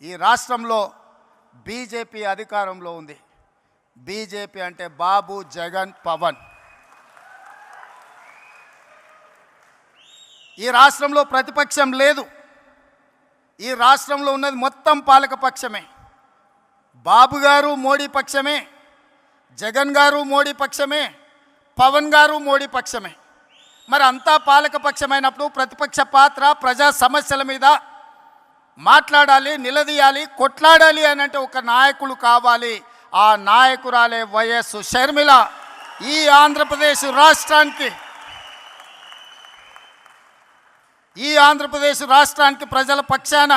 ఈ రాష్ట్రంలో బీజేపీ అధికారంలో ఉంది. బీజేపీ అంటే బాబు, జగన్, పవన్. ఈ రాష్ట్రంలో ప్రతిపక్షం లేదు. ఈ రాష్ట్రంలో ఉన్నది మొత్తం పాలకపక్షమే. బాబు గారు మోడీ పక్షమే, జగన్ గారు మోడీ పక్షమే, పవన్ గారు మోడీ పక్షమే. మరి అంతా పాలకపక్షమైనప్పుడు ప్రతిపక్ష పాత్ర ప్రజా సమస్యల మీద మాట్లాడాలి, నిలదీయాలి, కొట్లాడాలి అని అంటే ఒక నాయకులు కావాలి. ఆ నాయకురాలే వైఎస్ షర్మిల. ఈ ఆంధ్రప్రదేశ్ రాష్ట్రానికి ప్రజల పక్షాన,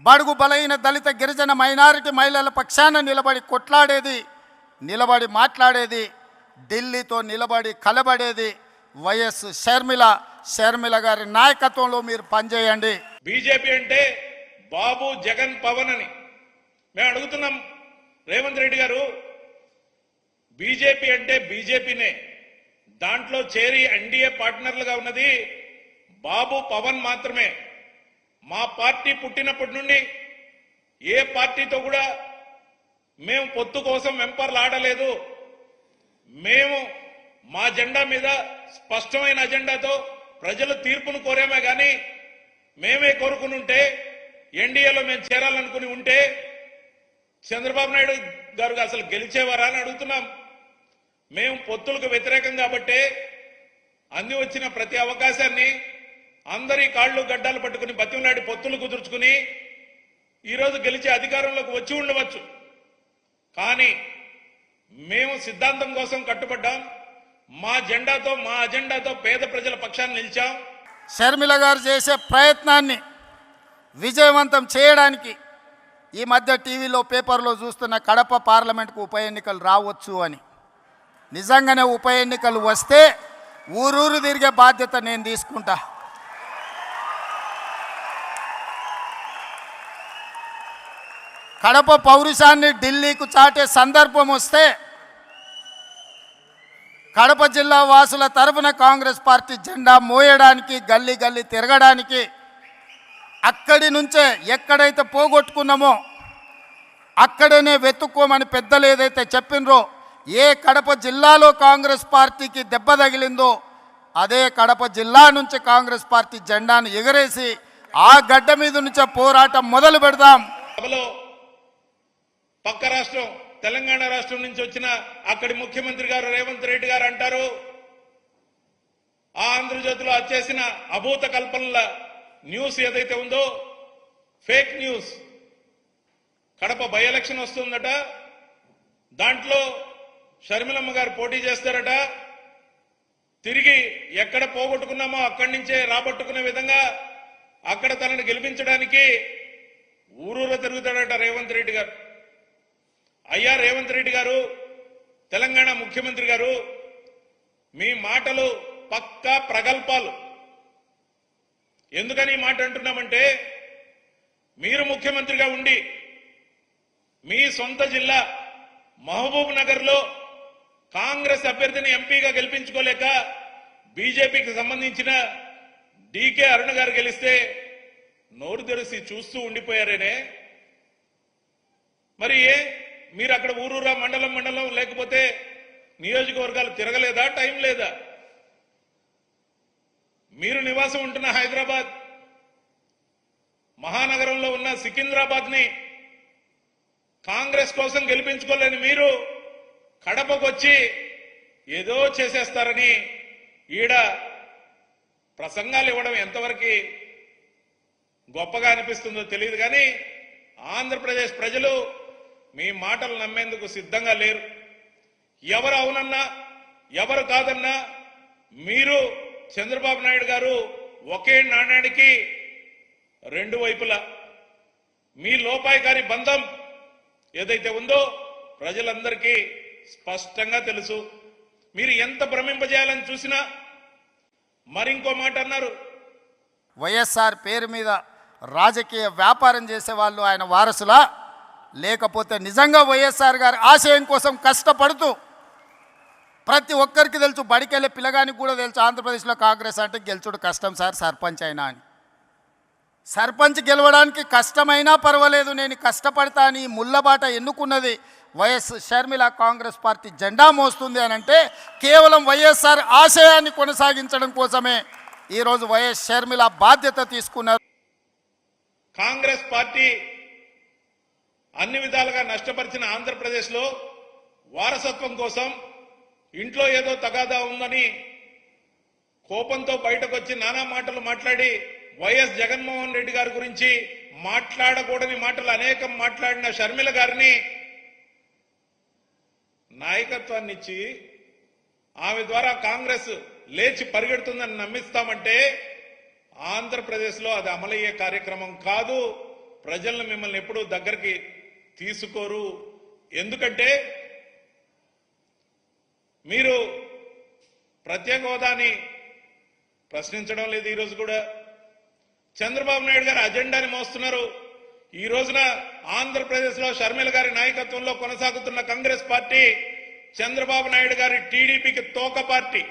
బడుగు బలైన దళిత గిరిజన మైనారిటీ మహిళల పక్షాన నిలబడి కొట్లాడేది, నిలబడి మాట్లాడేది, ఢిల్లీతో నిలబడి కలబడేది వైఎస్ షర్మిల. షర్మిల గారి నాయకత్వంలో మీరు పనిచేయండి. బీజేపీ అంటే బాబు, జగన్, పవన్ అని మేము అడుగుతున్నాం. రేవంత్ రెడ్డి గారు, బీజేపీ అంటే బీజేపీనే, దాంట్లో చేరి ఎన్డీఏ పార్ట్నర్లుగా ఉన్నది బాబు, పవన్ మాత్రమే. మా పార్టీ పుట్టినప్పటి నుండి ఏ పార్టీతో కూడా మేము పొత్తు కోసం వెంపర్లు ఆడలేదు. మేము మా జెండా మీద స్పష్టమైన అజెండాతో ప్రజలు తీర్పును కోరామే కానీ మేమే కోరుకుని ఉంటే, ఎన్డీఏలో మేము చేరాలనుకుని ఉంటే చంద్రబాబు నాయుడు గారు అసలు గెలిచేవారా అని అడుగుతున్నాం. మేము పొత్తులకు వ్యతిరేకం కాబట్టే అంది వచ్చిన ప్రతి అవకాశాన్ని అందరి కాళ్ళు గడ్డాలు పట్టుకుని బతిమలాడి పొత్తులు కుదుర్చుకుని ఈరోజు గెలిచే అధికారంలోకి వచ్చి ఉండవచ్చు. కానీ మేము సిద్ధాంతం కోసం కట్టుబడ్డాం. మా అజెండాతో పేద ప్రజల పక్షాన్ని నిలిచాం. షర్మిల గారు చేసే ప్రయత్నాన్ని విజయవంతం చేయడానికి ఈ మధ్య టీవీలో, పేపర్లో చూస్తున్న కడప పార్లమెంట్కు ఉప ఎన్నికలు రావచ్చు అని. నిజంగానే ఉప ఎన్నికలు వస్తే ఊరూరు తిరిగే బాధ్యత నేను తీసుకుంటా. కడప పౌరుషాన్ని ఢిల్లీకు చాటే సందర్భం వస్తే కడప జిల్లా వాసుల తరఫున కాంగ్రెస్ పార్టీ జెండా మోయడానికి, గల్లీ గల్లీ తిరగడానికి, అక్కడి నుంచే ఎక్కడైతే పోగొట్టుకున్నామో అక్కడనే వెతుక్కోమని పెద్దలు ఏదైతే చెప్పినరో, ఏ కడప జిల్లాలో కాంగ్రెస్ పార్టీకి దెబ్బ తగిలిందో అదే కడప జిల్లా నుంచి కాంగ్రెస్ పార్టీ జెండాను ఎగరేసి ఆ గడ్డ మీద నుంచే పోరాటం మొదలు పెడదాం. పక్క రాష్ట్రం తెలంగాణ రాష్ట్రం నుంచి వచ్చిన అక్కడి ముఖ్యమంత్రి గారు రేవంత్ రెడ్డి గారు అంటారు, ఆ ఆంధ్రజ్యోతిలో వచ్చేసిన అభూత కల్పనల న్యూస్ ఏదైతే ఉందో fake news. Kadapa by election వస్తుందట, దాంట్లో షర్మిలమ్మ గారు పోటీ చేస్తారట. తిరిగి ఎక్కడ పోగొట్టుకున్నామో అక్కడి నుంచే రాబట్టుకునే విధంగా అక్కడ తనని గెలిపించడానికి ఊరూరు తిరుగుతాడట రేవంత్ రెడ్డి గారు. అయ్యా రేవంత్ రెడ్డి గారు, తెలంగాణ ముఖ్యమంత్రి గారు, మీ మాటలు పక్కా ప్రగల్భాలు. ఎందుకని ఈ మాట అంటున్నామంటే, మీరు ముఖ్యమంత్రిగా ఉండి మీ సొంత జిల్లా మహబూబ్ నగర్లో కాంగ్రెస్ అభ్యర్థిని ఎంపీగా గెలిపించుకోలేక బీజేపీకి సంబంధించిన డీకే అరుణ గారు గెలిస్తే నోరు తెరిసి చూస్తూ ఉండిపోయారేనే. మరి మీరు అక్కడ ఊరూరా, మండలం లేకపోతే నియోజకవర్గాలు తిరగలేదా? టైం లేదా? మీరు నివాసం ఉంటున్న హైదరాబాద్ మహానగరంలో ఉన్న సికింద్రాబాద్ ని కాంగ్రెస్ కోసం గెలిపించుకోలేని మీరు కడపకు వచ్చి ఏదో చేసేస్తారని ఈడ ప్రసంగాలు ఇవ్వడం ఎంతవరకు గొప్పగా అనిపిస్తుందో తెలియదు. కానీ ఆంధ్రప్రదేశ్ ప్రజలు మీ మాటలు నమ్మేందుకు సిద్ధంగా లేరు. ఎవరు అవునన్నా ఎవరు కాదన్నా మీరు చంద్రబాబు నాయుడు గారు ఒకే నాణ్యానికి రెండు వైపులా. మీ లోపాయికారి బంధం ఏదైతే ఉందో ప్రజలందరికీ స్పష్టంగా తెలుసు. మీరు ఎంత భ్రమింపజేయాలని చూసినా మరింకో మాట అన్నారు. వైఎస్ఆర్ పేరు మీద రాజకీయ వ్యాపారం చేసేవాళ్ళు ఆయన వారసులా, లేకపోతే నిజంగా వైఎస్ఆర్ గారి ఆశయం కోసం కష్టపడుతూ, ప్రతి ఒక్కరికి తెలుసు, బడికెళ్ళే పిల్లగానికి కూడా తెలుసు ఆంధ్రప్రదేశ్లో కాంగ్రెస్ అంటే గెలుచుడు కష్టం సార్, సర్పంచ్ అయినా అని. సర్పంచ్ గెలవడానికి కష్టమైనా పర్వాలేదు, నేను కష్టపడతా అని ముళ్ళబాట ఎన్నుకున్నది వైఎస్ షర్మిల. కాంగ్రెస్ పార్టీ జెండా మోస్తుంది అని అంటే కేవలం వైఎస్ఆర్ ఆశయాన్ని కొనసాగించడం కోసమే ఈరోజు వైఎస్ షర్మిల బాధ్యత తీసుకున్నారు. కాంగ్రెస్ పార్టీ అన్ని విధాలుగా నష్టపరిచిన ఆంధ్రప్రదేశ్లో వారసత్వం కోసం ఇంట్లో ఏదో తగాదా ఉందని కోపంతో బయటకు వచ్చి నానా మాటలు మాట్లాడి వైఎస్ జగన్మోహన్ రెడ్డి గారి గురించి మాట్లాడకూడని మాటలు అనేకం మాట్లాడిన షర్మిల గారిని నాయకత్వాన్ని ఇచ్చి ఆమె ద్వారా కాంగ్రెస్ లేచి పరిగెడుతుందని నమ్మిస్తామంటే ఆంధ్రప్రదేశ్లో అది అమలయ్యే కార్యక్రమం కాదు. ప్రజలను మిమ్మల్ని ఎప్పుడూ దగ్గరికి తీసుకోరు. ఎందుకంటే మీరు ప్రత్యేక హోదాని ప్రశ్నించడం లేదు. ఈరోజు కూడా చంద్రబాబు నాయుడు గారి అజెండాని మోస్తున్నారు. ఈ రోజున ఆంధ్రప్రదేశ్లో షర్మిల గారి నాయకత్వంలో కొనసాగుతున్న కాంగ్రెస్ పార్టీ చంద్రబాబు నాయుడు గారి టీడీపీకి తోక పార్టీ.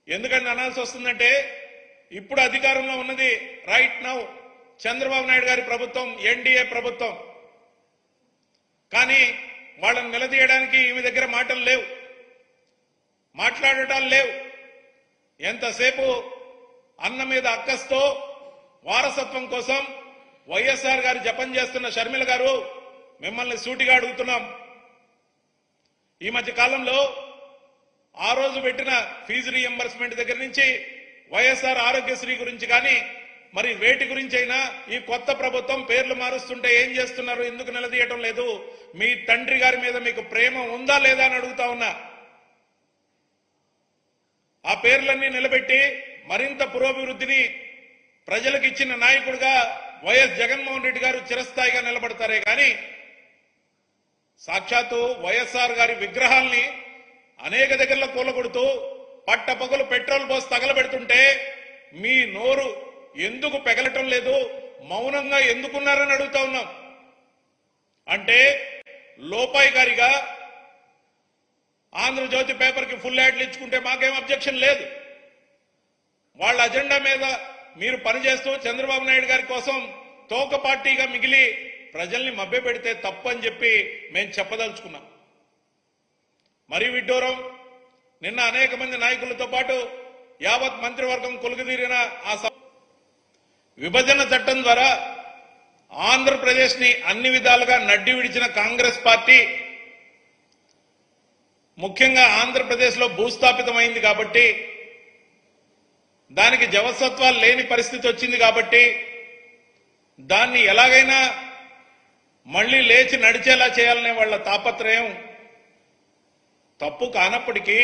ఎందుకని అనాల్సి వస్తుందంటే ఇప్పుడు అధికారంలో ఉన్నది రైట్ నౌ చంద్రబాబు నాయుడు గారి ప్రభుత్వం, ఎన్డీఏ ప్రభుత్వం. కానీ వాళ్ళని నిలదీయడానికి ఈమె దగ్గర మాటలు లేవు, మాట్లాడటాలు లేవు. ఎంతసేపు అన్న మీద అక్కస్తో వారసత్వం కోసం వైఎస్ఆర్ గారు జపం చేస్తున్న షర్మిల గారు, మిమ్మల్ని సూటిగా అడుగుతున్నాం. ఈ మధ్య కాలంలో ఆ రోజు పెట్టిన ఫీజు రీఎంబర్స్మెంట్ దగ్గర నుంచి వైఎస్ఆర్ ఆరోగ్యశ్రీ గురించి కానీ మరి వేటి గురించి అయినా ఈ కొత్త ప్రభుత్వం పేర్లు మారుస్తుంటే ఏం చేస్తున్నారు, ఎందుకు నిలదీయటం లేదు? మీ తండ్రి గారి మీద మీకు ప్రేమ ఉందా లేదా అని అడుగుతా ఉన్నా. ఆ పేర్లన్నీ నిలబెట్టి మరింత పురోభివృద్ధిని ప్రజలకు ఇచ్చిన నాయకుడిగా వైఎస్ జగన్మోహన్ రెడ్డి గారు చిరస్థాయిగా నిలబడతారే కానీ సాక్షాత్తు వైఎస్ఆర్ గారి విగ్రహాల్ని అనేక దగ్గరలో కూలగొడుతూ పట్టపగలు పెట్రోల్ పోసి తగలబెడుతుంటే మీ నోరు ఎందుకు పెగలటం లేదు, మౌనంగా ఎందుకున్నారని అడుగుతా ఉన్నాం. అంటే లోపాయికారిగా ఆంధ్రజ్యోతి పేపర్కి ఫుల్ యాడ్లు ఇచ్చుకుంటే మాకేం అబ్జెక్షన్ లేదు. వాళ్ళ అజెండా మీద మీరు పనిచేస్తూ చంద్రబాబు నాయుడు గారి కోసం తోక పార్టీగా మిగిలి ప్రజల్ని మభ్యపెడితే తప్పు అని చెప్పి మేము చెప్పదలుచుకున్నాం. మరీ విడ్డూరం, నిన్న అనేక మంది నాయకులతో పాటు యావత్ మంత్రివర్గం కొలుగుదీరిన ఆ విభజన చట్టం ద్వారా ఆంధ్రప్రదేశ్ ని అన్ని విధాలుగా నడ్డి విడిచిన కాంగ్రెస్ పార్టీ ముఖ్యంగా ఆంధ్రప్రదేశ్ లో భూస్థాపితమైంది కాబట్టి, దానికి జవసత్వాలు లేని పరిస్థితి వచ్చింది కాబట్టి దాన్ని ఎలాగైనా మళ్లీ లేచి నడిచేలా చేయాలనే వాళ్ళ తాపత్రయం తప్పు కానప్పటికీ